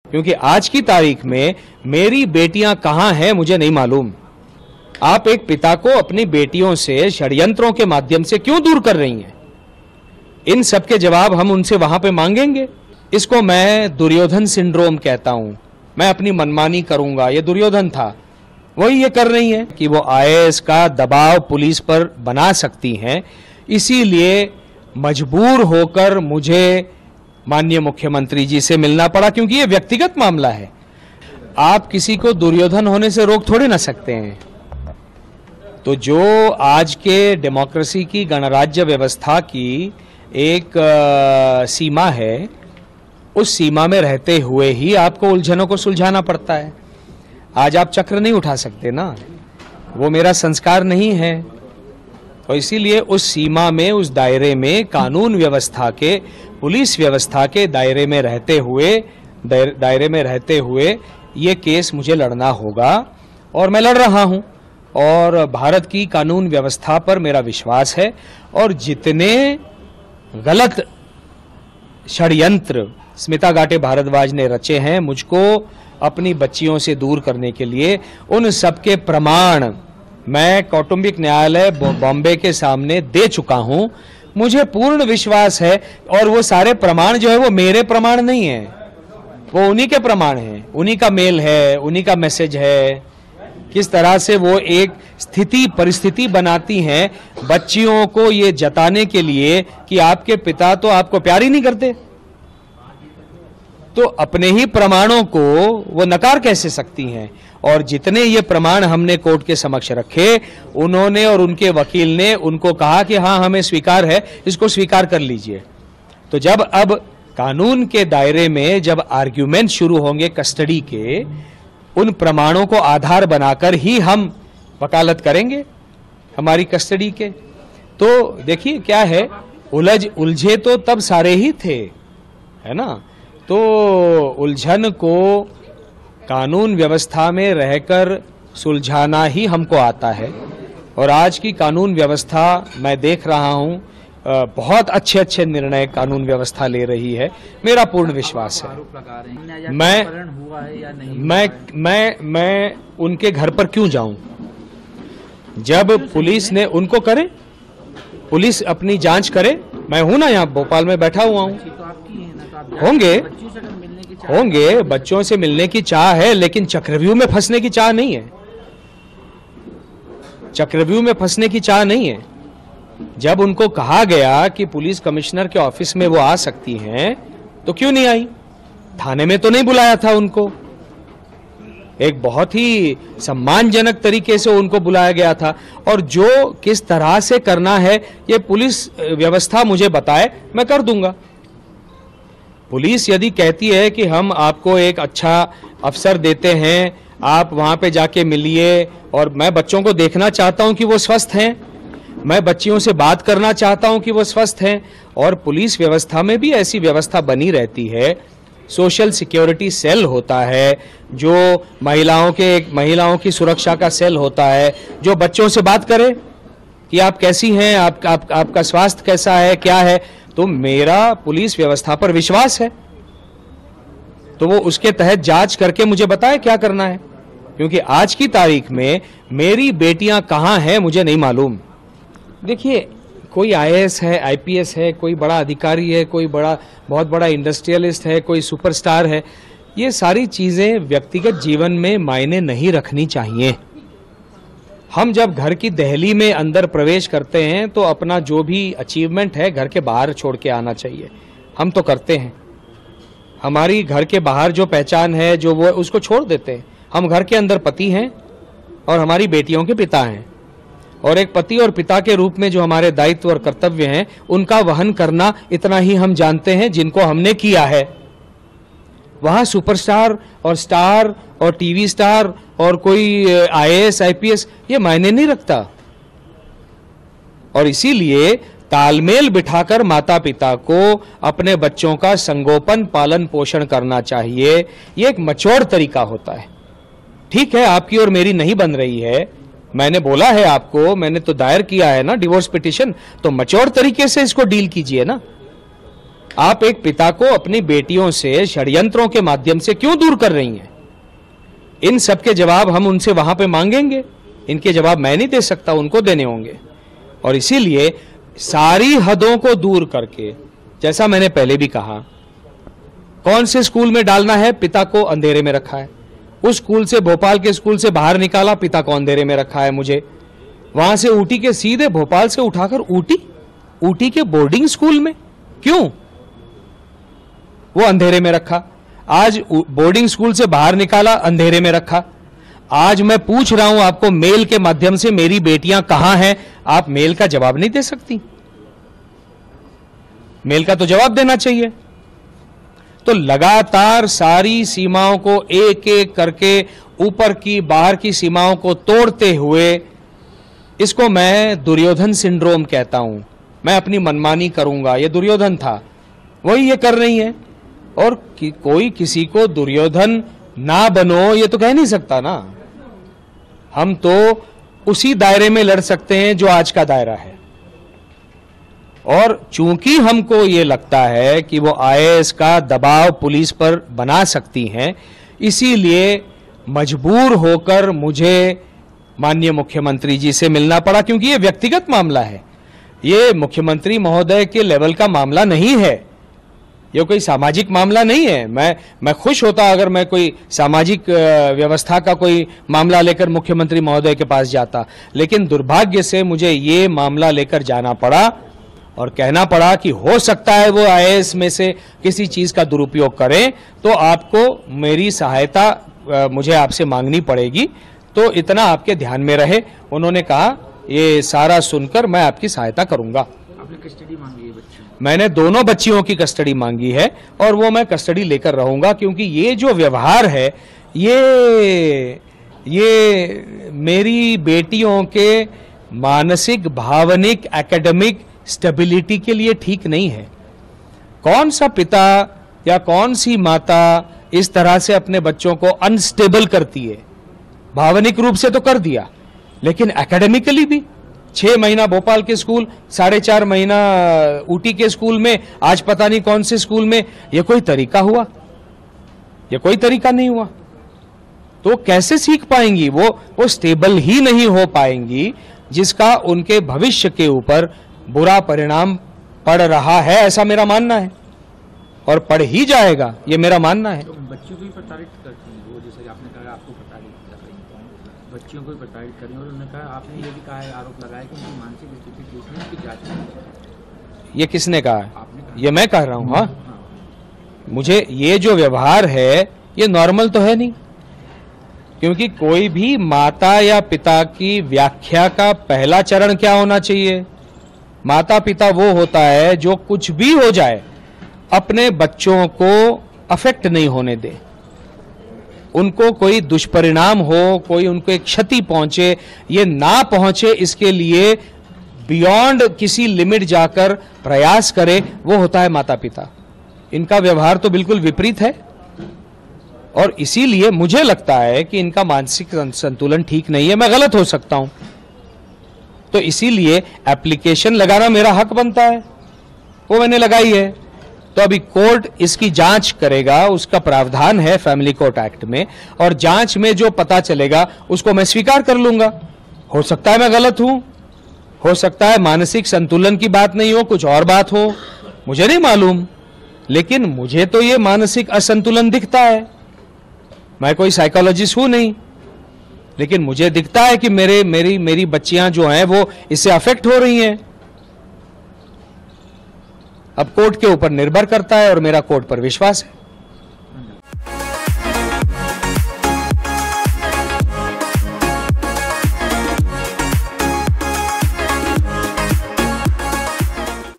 क्योंकि आज की तारीख में मेरी बेटियां कहां हैं मुझे नहीं मालूम। आप एक पिता को अपनी बेटियों से षड्यंत्रों के माध्यम से क्यों दूर कर रही हैं? इन सब के जवाब हम उनसे वहां पे मांगेंगे। इसको मैं दुर्योधन सिंड्रोम कहता हूं। मैं अपनी मनमानी करूंगा, ये दुर्योधन था, वही ये कर रही हैं कि वो आईएएस का दबाव पुलिस पर बना सकती हैं। इसीलिए मजबूर होकर मुझे माननीय मुख्यमंत्री जी से मिलना पड़ा, क्योंकि ये व्यक्तिगत मामला है। आप किसी को दुर्योधन होने से रोक थोड़े ना सकते हैं। तो जो आज के डेमोक्रेसी की गणराज्य व्यवस्था की एक सीमा है, उस सीमा में रहते हुए ही आपको उलझनों को सुलझाना पड़ता है। आज आप चक्र नहीं उठा सकते ना, वो मेरा संस्कार नहीं है। तो इसीलिए उस सीमा में, उस दायरे में, कानून व्यवस्था के, पुलिस व्यवस्था के दायरे में रहते हुए ये केस मुझे लड़ना होगा और मैं लड़ रहा हूं। और भारत की कानून व्यवस्था पर मेरा विश्वास है। और जितने गलत षड्यंत्र स्मिता गाटे भारद्वाज ने रचे हैं मुझको अपनी बच्चियों से दूर करने के लिए, उन सबके प्रमाण मैं कौटुंबिक न्यायालय बॉम्बे के सामने दे चुका हूं। मुझे पूर्ण विश्वास है, और वो सारे प्रमाण जो है वो मेरे प्रमाण नहीं है, वो उन्हीं के प्रमाण हैं, उन्हीं का मेल है, उन्हीं का मैसेज है। किस तरह से वो एक परिस्थिति बनाती हैं बच्चियों को ये जताने के लिए कि आपके पिता तो आपको प्यार ही नहीं करते, तो अपने ही प्रमाणों को वो नकार कैसे सकती हैं? और जितने ये प्रमाण हमने कोर्ट के समक्ष रखे, उन्होंने और उनके वकील ने उनको कहा कि हाँ हमें स्वीकार है, इसको स्वीकार कर लीजिए। तो जब अब कानून के दायरे में जब आर्ग्यूमेंट शुरू होंगे कस्टडी के, उन प्रमाणों को आधार बनाकर ही हम वकालत करेंगे हमारी कस्टडी के। तो देखिए क्या है, उलझे तो तब सारे ही थे, है ना। तो उलझन को कानून व्यवस्था में रहकर सुलझाना ही हमको आता है। और आज की कानून व्यवस्था मैं देख रहा हूं, बहुत अच्छे अच्छे निर्णय कानून व्यवस्था ले रही है, मेरा पूर्ण विश्वास है। मैं उनके घर पर क्यों जाऊं? जब पुलिस ने उनको करे, पुलिस अपनी जांच करे, मैं हूं ना, यहाँ भोपाल में बैठा हुआ हूं। होंगे बच्चों से मिलने की चाह है, लेकिन चक्रव्यूह में फंसने की चाह नहीं है। चक्रव्यूह में फंसने की चाह नहीं है। जब उनको कहा गया कि पुलिस कमिश्नर के ऑफिस में वो आ सकती हैं, तो क्यों नहीं आई? थाने में तो नहीं बुलाया था उनको, एक बहुत ही सम्मानजनक तरीके से उनको बुलाया गया था। और जो किस तरह से करना है ये पुलिस व्यवस्था मुझे बताए, मैं कर दूंगा। पुलिस यदि कहती है कि हम आपको एक अच्छा अवसर देते हैं, आप वहां पे जाके मिलिए, और मैं बच्चों को देखना चाहता हूं कि वो स्वस्थ हैं, मैं बच्चियों से बात करना चाहता हूं कि वो स्वस्थ हैं। और पुलिस व्यवस्था में भी ऐसी व्यवस्था बनी रहती है, सोशल सिक्योरिटी सेल होता है, जो महिलाओं की सुरक्षा का सेल होता है, जो बच्चों से बात करे कि आप कैसी हैं, आपका स्वास्थ्य कैसा है, क्या है। तो मेरा पुलिस व्यवस्था पर विश्वास है, तो वो उसके तहत जांच करके मुझे बताए क्या करना है। क्योंकि आज की तारीख में मेरी बेटियां कहां हैं मुझे नहीं मालूम। देखिए, कोई आईएएस है, आईपीएस है, कोई बड़ा अधिकारी है, कोई बहुत बड़ा इंडस्ट्रियलिस्ट है, कोई सुपरस्टार है, ये सारी चीजें व्यक्तिगत जीवन में मायने नहीं रखनी चाहिए। हम जब घर की दहली में अंदर प्रवेश करते हैं तो अपना जो भी अचीवमेंट है घर के बाहर छोड़ के आना चाहिए। हम तो करते हैं, हमारी घर के बाहर जो पहचान है जो वो उसको छोड़ देते हैं। हम घर के अंदर पति हैं और हमारी बेटियों के पिता हैं, और एक पति और पिता के रूप में जो हमारे दायित्व और कर्तव्य हैं उनका वहन करना इतना ही हम जानते हैं, जिनको हमने किया है। वहां सुपरस्टार और स्टार और टीवी स्टार और कोई आईएएस आईपीएस ये मायने नहीं रखता। और इसीलिए तालमेल बिठाकर माता पिता को अपने बच्चों का संगोपन पालन पोषण करना चाहिए। ये एक मैच्योर तरीका होता है। ठीक है, आपकी और मेरी नहीं बन रही है, मैंने बोला है आपको, मैंने तो दायर किया है ना डिवोर्स पिटीशन, तो मैच्योर तरीके से इसको डील कीजिए ना। आप एक पिता को अपनी बेटियों से षड्यंत्रों के माध्यम से क्यों दूर कर रही हैं? इन सब के जवाब हम उनसे वहां पे मांगेंगे। इनके जवाब मैं नहीं दे सकता, उनको देने होंगे। और इसीलिए सारी हदों को दूर करके, जैसा मैंने पहले भी कहा, कौन से स्कूल में डालना है, पिता को अंधेरे में रखा है। उस स्कूल से, भोपाल के स्कूल से बाहर निकाला, पिता को अंधेरे में रखा है मुझे। वहां से ऊटी के सीधे भोपाल से उठाकर ऊटी के बोर्डिंग स्कूल में क्यों वो अंधेरे में रखा। आज बोर्डिंग स्कूल से बाहर निकाला, अंधेरे में रखा। आज मैं पूछ रहा हूं आपको मेल के माध्यम से, मेरी बेटियां कहां हैं? आप मेल का जवाब नहीं दे सकती। मेल का तो जवाब देना चाहिए। तो लगातार सारी सीमाओं को एक एक करके, ऊपर की बाहर की सीमाओं को तोड़ते हुए, इसको मैं दुर्योधन सिंड्रोम कहता हूं। मैं अपनी मनमानी करूंगा, ये दुर्योधन था, वही ये कर रही है। और कोई किसी को दुर्योधन ना बनो ये तो कह नहीं सकता ना। हम तो उसी दायरे में लड़ सकते हैं जो आज का दायरा है। और चूंकि हमको ये लगता है कि वो आईएएस का दबाव पुलिस पर बना सकती हैं, इसीलिए मजबूर होकर मुझे माननीय मुख्यमंत्री जी से मिलना पड़ा, क्योंकि ये व्यक्तिगत मामला है। ये मुख्यमंत्री महोदय के लेवल का मामला नहीं है, ये कोई सामाजिक मामला नहीं है। मैं खुश होता अगर मैं कोई सामाजिक व्यवस्था का कोई मामला लेकर मुख्यमंत्री महोदय के पास जाता, लेकिन दुर्भाग्य से मुझे ये मामला लेकर जाना पड़ा और कहना पड़ा कि हो सकता है वो आईएएस में से किसी चीज का दुरुपयोग करें, तो आपको मेरी सहायता मुझे आपसे मांगनी पड़ेगी। तो इतना आपके ध्यान में रहे। उन्होंने कहा ये सारा सुनकर मैं आपकी सहायता करूंगा। आपने कस्टडी मांगी है बच्चों? मैंने दोनों बच्चियों की कस्टडी मांगी है और वो मैं कस्टडी लेकर रहूंगा, क्योंकि ये जो व्यवहार है ये मेरी बेटियों के मानसिक, भावनिक, एकेडमिक स्टेबिलिटी के लिए ठीक नहीं है। कौन सा पिता या कौन सी माता इस तरह से अपने बच्चों को अनस्टेबल करती है? भावनिक रूप से तो कर दिया, लेकिन एकेडमिकली भी 6 महीना भोपाल के स्कूल, 4.5 महीना ऊटी के स्कूल में, आज पता नहीं कौन से स्कूल में। यह कोई तरीका हुआ? यह कोई तरीका नहीं हुआ। तो कैसे सीख पाएंगी? वो स्टेबल ही नहीं हो पाएंगी, जिसका उनके भविष्य के ऊपर बुरा परिणाम पड़ रहा है, ऐसा मेरा मानना है, और पड़ ही जाएगा, ये मेरा मानना है। तो बच्चों को भी प्रताड़ित करती हैं वो, जैसे आपने कहा आपको प्रताड़ित कर रही हैं, बच्चियों को भी प्रताड़ित कर रही हैं। और उन्होंने कहा, आपने ये भी कहा है, आरोप लगाया कि उनकी मानसिक स्थिति ठीक नहीं, उसकी जांच होनी चाहिए। ये किसने कहा है? आपने कहा। ये मैं कह रहा हूं। हाँ, मुझे ये जो व्यवहार है ये नॉर्मल तो है नहीं, क्योंकि कोई भी माता या पिता की व्याख्या का पहला चरण क्या होना चाहिए? माता पिता वो होता है जो कुछ भी हो जाए अपने बच्चों को अफेक्ट नहीं होने दे, उनको कोई दुष्परिणाम हो, कोई उनको एक क्षति पहुंचे, ये ना पहुंचे, इसके लिए बियॉन्ड किसी लिमिट जाकर प्रयास करे, वो होता है माता पिता। इनका व्यवहार तो बिल्कुल विपरीत है, और इसीलिए मुझे लगता है कि इनका मानसिक संतुलन ठीक नहीं है। मैं गलत हो सकता हूं, तो इसीलिए एप्लीकेशन लगाना मेरा हक बनता है, वो मैंने लगाई है। तो अभी कोर्ट इसकी जांच करेगा, उसका प्रावधान है फैमिली कोर्ट एक्ट में, और जांच में जो पता चलेगा उसको मैं स्वीकार कर लूंगा। हो सकता है मैं गलत हूं, हो सकता है मानसिक संतुलन की बात नहीं हो, कुछ और बात हो, मुझे नहीं मालूम, लेकिन मुझे तो ये मानसिक असंतुलन दिखता है। मैं कोई साइकोलॉजिस्ट हूं नहीं, लेकिन मुझे दिखता है कि मेरी बच्चियां जो हैं वो इससे अफेक्ट हो रही हैं। अब कोर्ट के ऊपर निर्भर करता है, और मेरा कोर्ट पर विश्वास है।